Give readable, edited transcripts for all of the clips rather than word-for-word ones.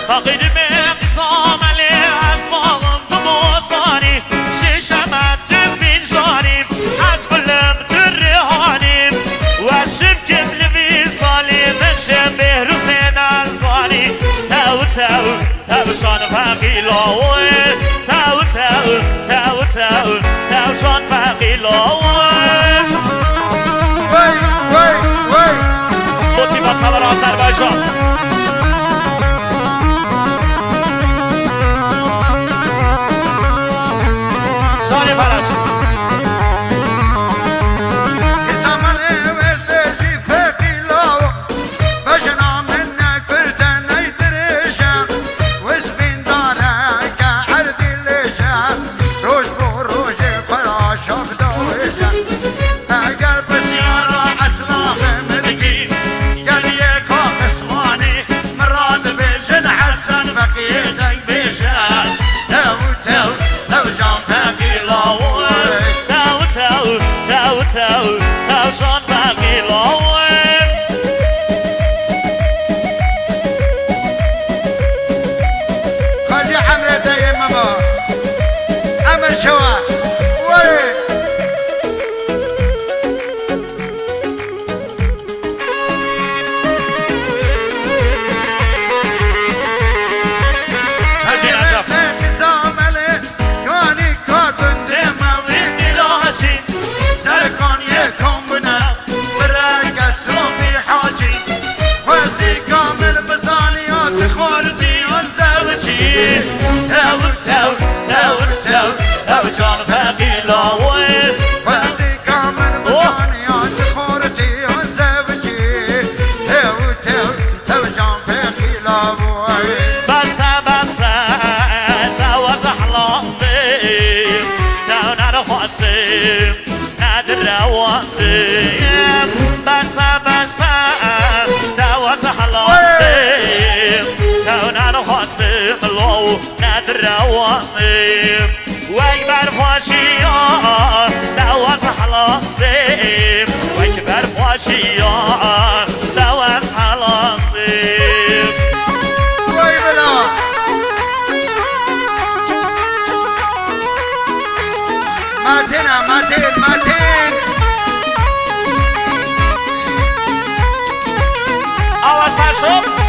فقد مقصام عليه أصباغم تبوصاني شمعت فنجاني از قلم ترهاني والشبكم لبيصالي من شبه رسين الزاني تاو تاو تاو شان فقيلوي تاو تاو تاو تاو تاو شان فقيلوي وي وي وي موتيفات هذا آذربایجان تاو شان فقيلوي خذي حمرته يا ماما عمر شوا وي شان فقيلوي وزي كامل بطانيات خورتي وزوجي تو شان فقيلوي بس تو زحلاتي تو نرخصي نادر رواتي بس تو زحلاتي تو نرخصي ملو نادر رواتي واكبر خوشيا دواز حلاطي واكبر خوشيا دواز حلاطي وي بلا ماتين اواسا شو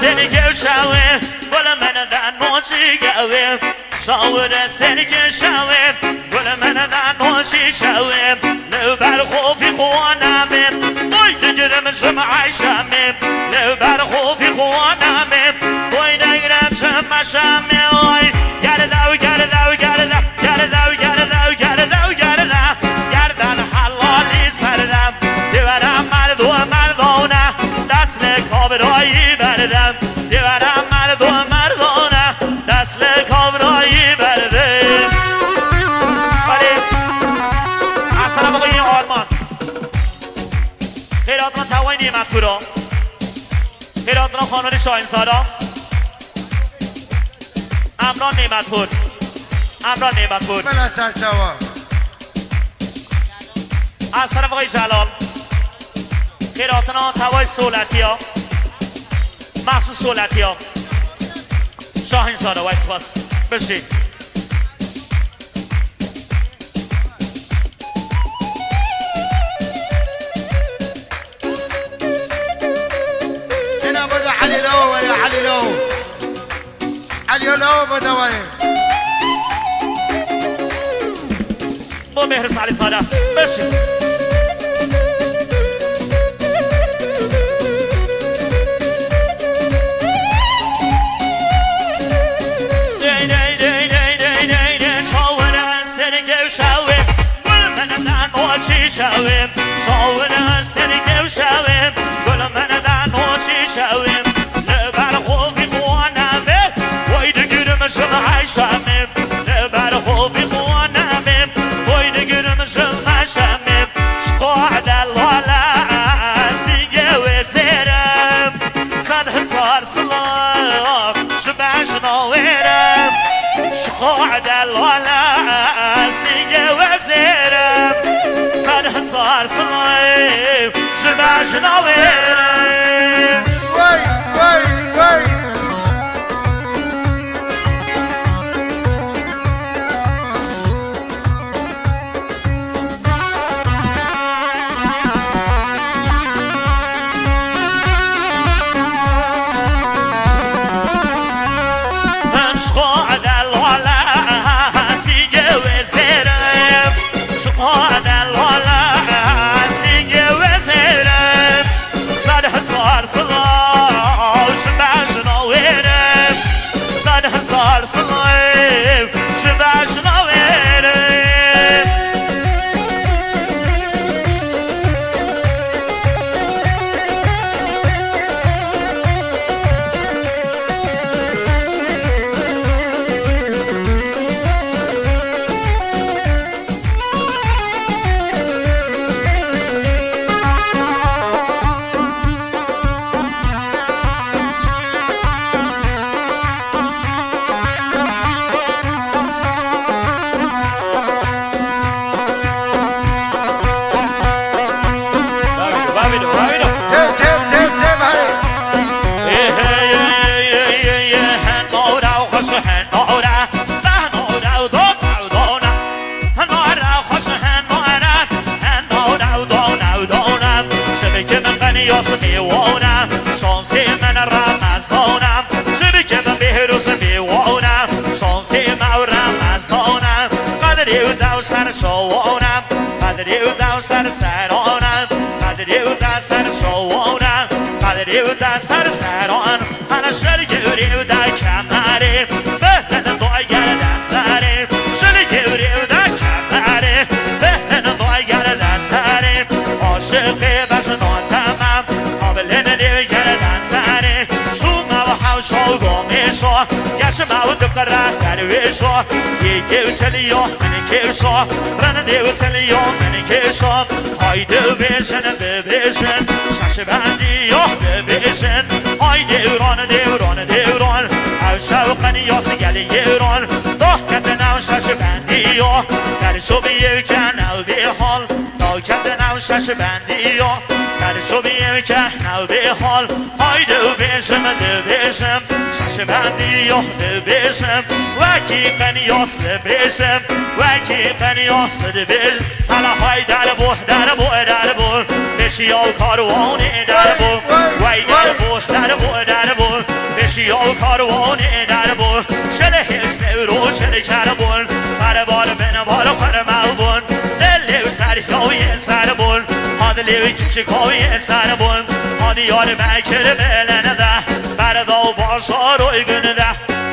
seni gevşağı Valla mene den نوشی گویم شاور سرک شویم گل من در نوشی شویم لو بر خوفی خوانمیم بای دگرم شمع شمیم لو بر خوفی خوانمیم بای دگرم شمع شمیم گردو گردو گردو گردو گردو گردو گردو گردن حلالی سردم دیورم مرد و مردانه دست کابرایی بردم دیورم مرد و مردانه دست کابرایی بردم ولی اصلا بقیه آرمان خیراتنا توای نیمت پورا خیراتنا خانوان شاهین سارا امران نیمت پور امران نیمت پور بلا سرچوا از طرف آقای جلال خیراتنا توای سولتی ها محسوس سولتی ها شاهین سارا وایس باس بشید سنا بدا علي لو يا علي لو علي لو بدا وين با مهرس علی صالح بشید شویم گل من در نوشی شویم شاور سرک شویم گل من در نوشی شویم لبر خوبی خوانمیم وای دگرم شمع شمیم لبر خوبی خوانمیم وای دگرم شمع شمیم شقاعد اللالا سیگه و زیرم صد هزار سلام شبع شناویرم شقاعد اللالا سیگه و زیرم صد هزار سلام شبع شناویرم وي وي وي شقاعد اللالا سیگه و زیرم شقاعد اللالا سیگه و زیرم صد هزار سلام شبع شناویرم صد هزار سلام شبع شناویرم میوانم شانسی من رمضانم شبکه من بهروز میوانم شانسی من رمضانم قدری و دو سر شوانم قدری و دو سر سرانم قدری و دو سر شوانم قدری و دو سر سران هر شرگوری و دو کمره بهتن دعای گردن سره شرگوری و دو کمره بهتن دعای گردن سره عاشق بزناتمم قابلن دیو گردن سره شوما و حوشا و گامیشا گشما و دقره درویشا یکی و تلیو منی کشا رن دیو تلیو منی کشا هایده بیشن ببیشن شش بندی یا ببیشن هایده ران دیوران دیوران او شوقنی یا سگلی گیران داکت نو شش بندی یا سرشو بیوکن او بی حال داکت نو شش بندی یا سرشو بیوکن او بی حال هایده بیشم دبیشم شش بندی یا دبیشم وکی قنیاس دبیشم وکی قنیاس دبیشم حالا های در بو در بو در بو بشی او کاروانی در بو وی در بو در بو در بو بول بشی و کاروانی در بول شله حسه رو شله کربول سر بال من بال خور ملبون دل سر یاوی سر بول آدلی کچی کوی سر بول آدی یار مکر بلنه ده بردا و باشا روی گنه ده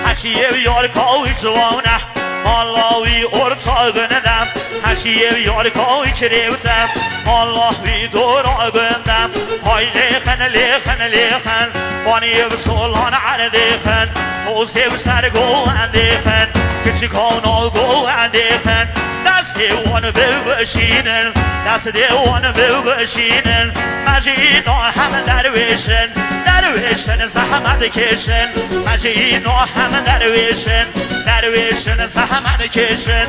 هشیه یار کوی جوانه مالاوی ارتا گنه ده هشیه یار کوی کریوتم مالاوی دورا گندم های لیخن لیخن لیخن بانی بسولان عردیخن توزی بسر گو اندیخن کچی کانو گو اندیخن دستی وان بگوشینن دست دیوان بگوشینن مجینا هم درویشن درویشن زحمت کشن مجینا هم درویشن درویشن زحمت کشن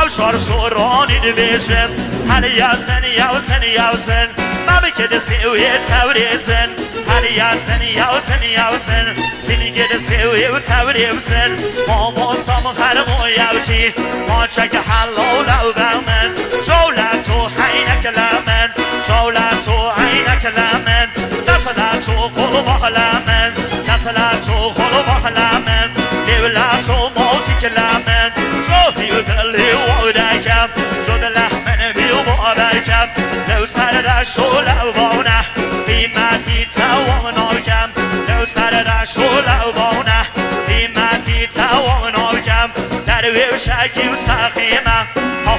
اوشار سورانی دویشن حالی یازن یازن یازن مبکد سیوی توریزن حالی یازن یازن یازن سینگد سیوی توریزن ماما سام خرمو یوتی ما چک حلال او بمن شولتو حینک لمن شولتو عینک لمن نسلتو قلوب لمن نسلتو قلوب لمن دولتو موتی لمن شوفی دلی ودکم شد لحمن بیوبارکم لو سر رشول اوانه قیمتی تواناکم لو سر رشول اوانه قیمتی تواناکم در ویوشکی و سخیمم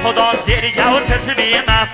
خدا زیرگه و تسلیمم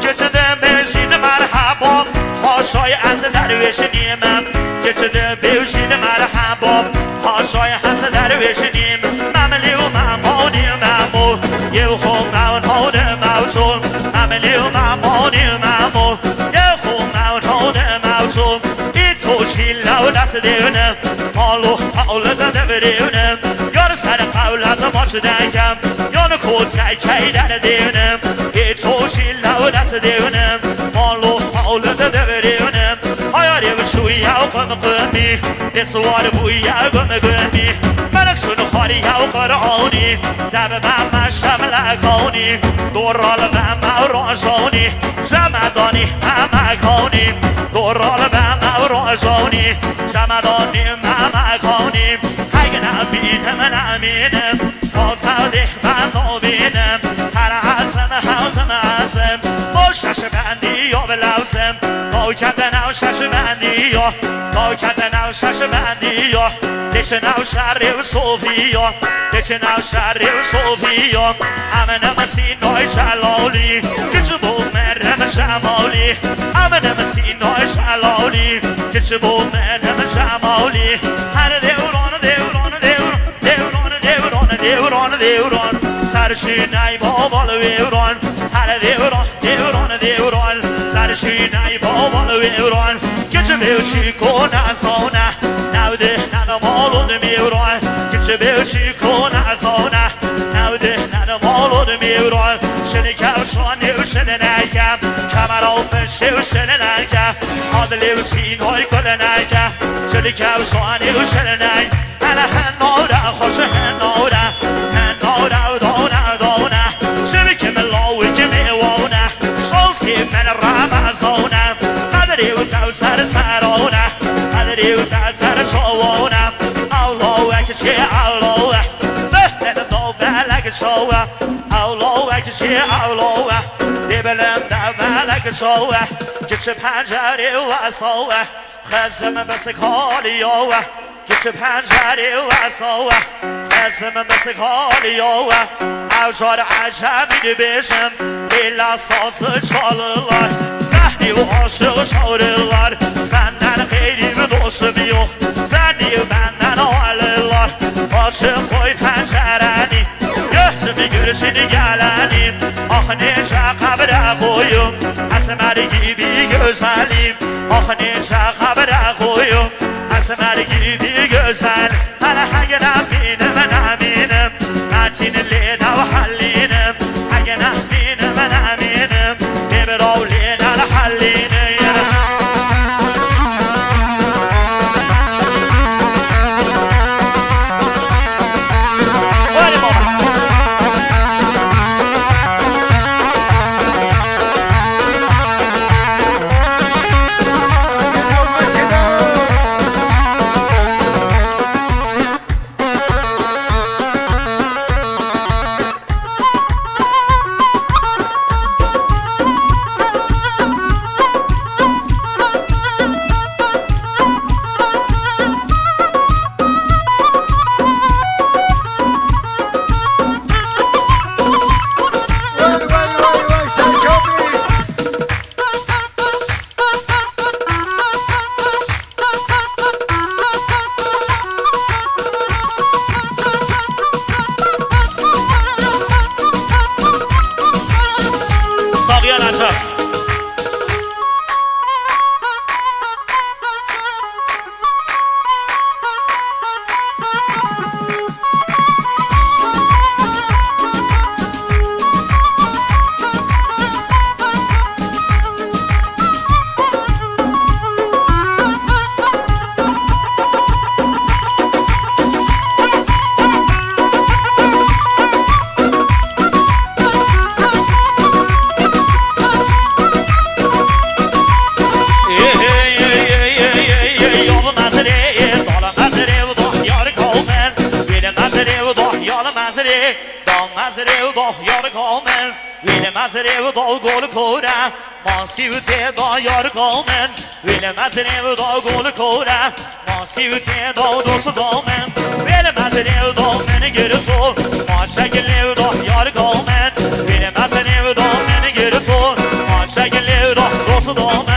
گچده بشید مرحبا هاشای از درویش نیمم گچده بشید مرحبا هاشای از درویش نیم مملی و ممانی ممو یه خون مون هون موتون مملی و ممانی ممو یه خون مون هون موتون ای توشی لو دست دیونم مالو حولت دوریونم یار سر قولت ماش دنگم یان کوتای کی در دیونم ای توشی لو دست دیونم مالو حولت دوریونم آیاری بشوی او قم قمی نسوار بوی او قم قمی من سنو خاری او قرآنی دب من شملکانی دورال من راشانی زمدانی ممکانی دورال من راشانی زمدانی ممکانی اگه نبینم نمینم فاسده من نبینم هر عزم حوزم عزم با شش بندی یا بلوزم با کردن او شش بندی یا با کردن او شش بندی یا دش نو شهر و صوفیا دش نو شهر و صوفیا امنم سینای شلالی کچ بو مرم شمالی امنم سینای شلالی کچ بو مرم شمالی هر دوران دوران دوران دوران دوران دوران دوران سرشینای بابال ویران هر دوران دوران دوران سرشینای بابال ویران کچ بیوچی کنه زانه نوده نمالون میوران کچ بیوچی کنه زانه نوده نمالون میوران شنی کفشانی و شنی نکم کمران پشتی و شنی نکم آدلی و سینای کل نکم شنی کفشانی و شنی نکم هنه هنوره خوش هنوره هنوره و دانه دانه شمی که ملاوی که میوانه شانسی من رمزانه قدری و دوسر سرانه قدری و دوسر شوانه اولاوه کچی اولاوه بهتن دو بلک شوه اولاوه کچی اولاوه دیبلم دو بلک شوه کچی پنجری و سوه خزم بس کالیوه کچی پنجری و سوه خزم بس کالیوه اوجار عجبی بیشم لیلا ساز چالوار مهدی و عاشق شورلار زندن خیلی به دوستم یو زنی و بندن آللار عاشق کوی پنجرانی یه میگرسینی گلنیم آخ نیچه قبر قویم اسمرگی بی گزلیم آخ نیچه قبر قویم اسمرگی بی گزل هر اگه نبینم نمینم متین لینا و حلینم اگه نبینم نمینم نبراو لینا و حلینم مزري دام مزري وضح يار كامل ويل مزري وضح قول كورا ما سيوتي ضح يار كامل ويل مزري وضح قول كورا ما سيوتي ضح دوست دامن ويل مزري وضح من گرتو ما شكل وضح يار كامل ويل مزري وضح من گرتو ما شكل وضح دوست دامن